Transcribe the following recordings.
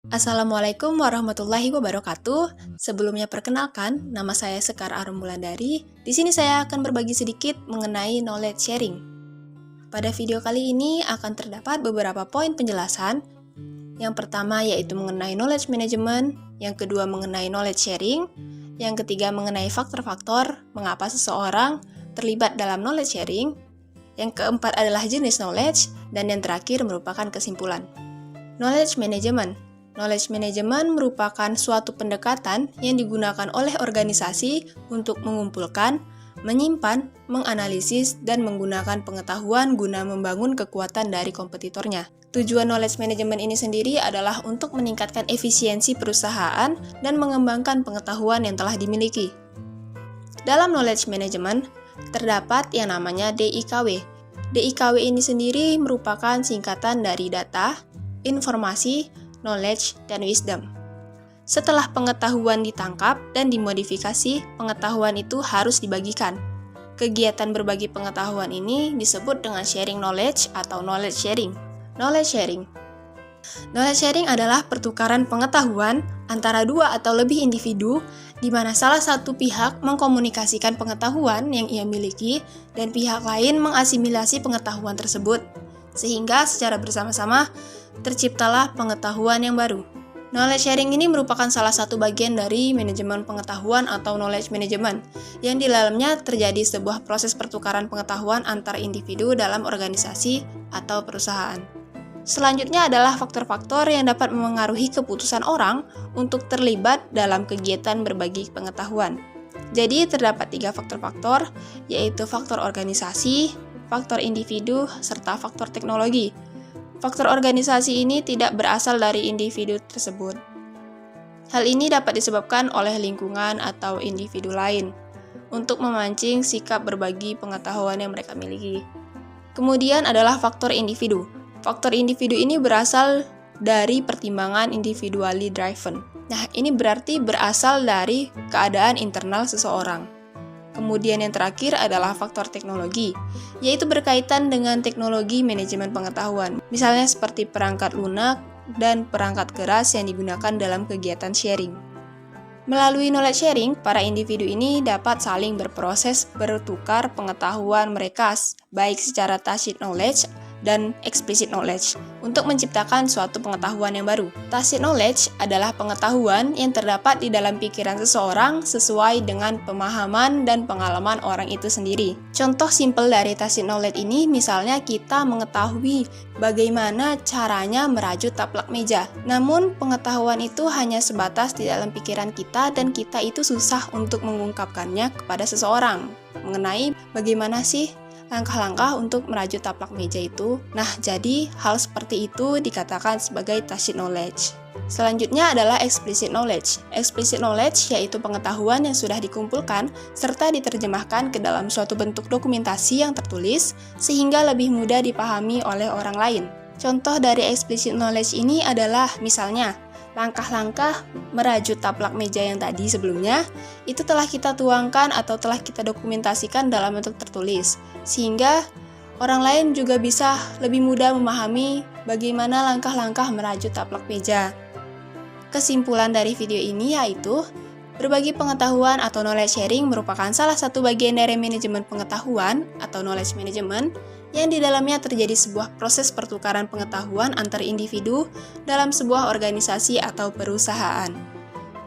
Assalamualaikum warahmatullahi wabarakatuh. Sebelumnya perkenalkan, nama saya Sekar Arum Wulandari. Di sini saya akan berbagi sedikit mengenai knowledge sharing. Pada video kali ini akan terdapat beberapa poin penjelasan. Yang pertama yaitu mengenai knowledge management, yang kedua mengenai knowledge sharing, yang ketiga mengenai faktor-faktor mengapa seseorang terlibat dalam knowledge sharing, yang keempat adalah jenis knowledge, dan yang terakhir merupakan kesimpulan. Knowledge management. Knowledge management merupakan suatu pendekatan yang digunakan oleh organisasi untuk mengumpulkan, menyimpan, menganalisis, dan menggunakan pengetahuan guna membangun kekuatan dari kompetitornya. Tujuan knowledge management ini sendiri adalah untuk meningkatkan efisiensi perusahaan dan mengembangkan pengetahuan yang telah dimiliki. Dalam knowledge management, terdapat yang namanya DIKW. DIKW ini sendiri merupakan singkatan dari data, informasi, knowledge, dan wisdom. Setelah pengetahuan ditangkap dan dimodifikasi, pengetahuan itu harus dibagikan. Kegiatan berbagi pengetahuan ini disebut dengan sharing knowledge atau knowledge sharing. Knowledge sharing. Knowledge sharing adalah pertukaran pengetahuan antara dua atau lebih individu di mana salah satu pihak mengkomunikasikan pengetahuan yang ia miliki dan pihak lain mengasimilasi pengetahuan tersebut, sehingga secara bersama-sama terciptalah pengetahuan yang baru. Knowledge sharing ini merupakan salah satu bagian dari manajemen pengetahuan atau knowledge management, yang di dalamnya terjadi sebuah proses pertukaran pengetahuan antar individu dalam organisasi atau perusahaan. Selanjutnya adalah faktor-faktor yang dapat memengaruhi keputusan orang untuk terlibat dalam kegiatan berbagi pengetahuan. Jadi terdapat 3 faktor-faktor, yaitu faktor organisasi, faktor individu, serta faktor teknologi. Faktor organisasi ini tidak berasal dari individu tersebut. Hal ini dapat disebabkan oleh lingkungan atau individu lain untuk memancing sikap berbagi pengetahuan yang mereka miliki. Kemudian adalah faktor individu. Faktor individu ini berasal dari pertimbangan individually driven. Nah, ini berarti berasal dari keadaan internal seseorang. Kemudian yang terakhir adalah faktor teknologi, yaitu berkaitan dengan teknologi manajemen pengetahuan, misalnya seperti perangkat lunak dan perangkat keras yang digunakan dalam kegiatan sharing. Melalui knowledge sharing, para individu ini dapat saling berproses bertukar pengetahuan mereka, baik secara tacit knowledge dan explicit knowledge, untuk menciptakan suatu pengetahuan yang baru. Tacit knowledge adalah pengetahuan yang terdapat di dalam pikiran seseorang sesuai dengan pemahaman dan pengalaman orang itu sendiri. Contoh simpel dari tacit knowledge ini misalnya kita mengetahui bagaimana caranya merajut taplak meja. Namun pengetahuan itu hanya sebatas di dalam pikiran kita dan kita itu susah untuk mengungkapkannya kepada seseorang mengenai bagaimana sih langkah-langkah untuk merajut taplak meja itu. Nah, jadi hal seperti itu dikatakan sebagai tacit knowledge. Selanjutnya adalah explicit knowledge. Explicit knowledge yaitu pengetahuan yang sudah dikumpulkan serta diterjemahkan ke dalam suatu bentuk dokumentasi yang tertulis sehingga lebih mudah dipahami oleh orang lain. Contoh dari explicit knowledge ini adalah misalnya langkah-langkah merajut taplak meja yang tadi sebelumnya, itu telah kita tuangkan atau telah kita dokumentasikan dalam bentuk tertulis, sehingga orang lain juga bisa lebih mudah memahami bagaimana langkah-langkah merajut taplak meja. Kesimpulan dari video ini yaitu, berbagi pengetahuan atau knowledge sharing merupakan salah satu bagian dari manajemen pengetahuan atau knowledge management, yang di dalamnya terjadi sebuah proses pertukaran pengetahuan antar individu dalam sebuah organisasi atau perusahaan.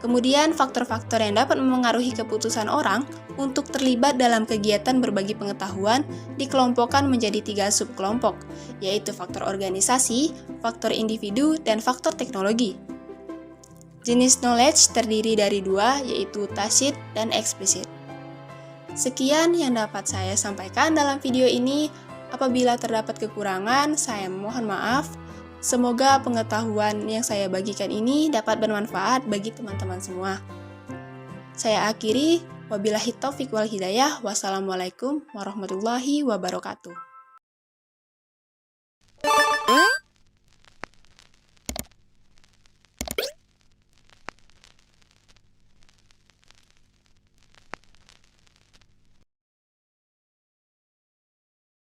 Kemudian, faktor-faktor yang dapat memengaruhi keputusan orang untuk terlibat dalam kegiatan berbagi pengetahuan dikelompokkan menjadi 3 subkelompok, yaitu faktor organisasi, faktor individu, dan faktor teknologi. Jenis knowledge terdiri dari 2, yaitu tacit dan explicit. Sekian yang dapat saya sampaikan dalam video ini. Apabila terdapat kekurangan, saya mohon maaf. Semoga pengetahuan yang saya bagikan ini dapat bermanfaat bagi teman-teman semua. Saya akhiri, wabillahi taufiq wal hidayah. Wassalamualaikum warahmatullahi wabarakatuh.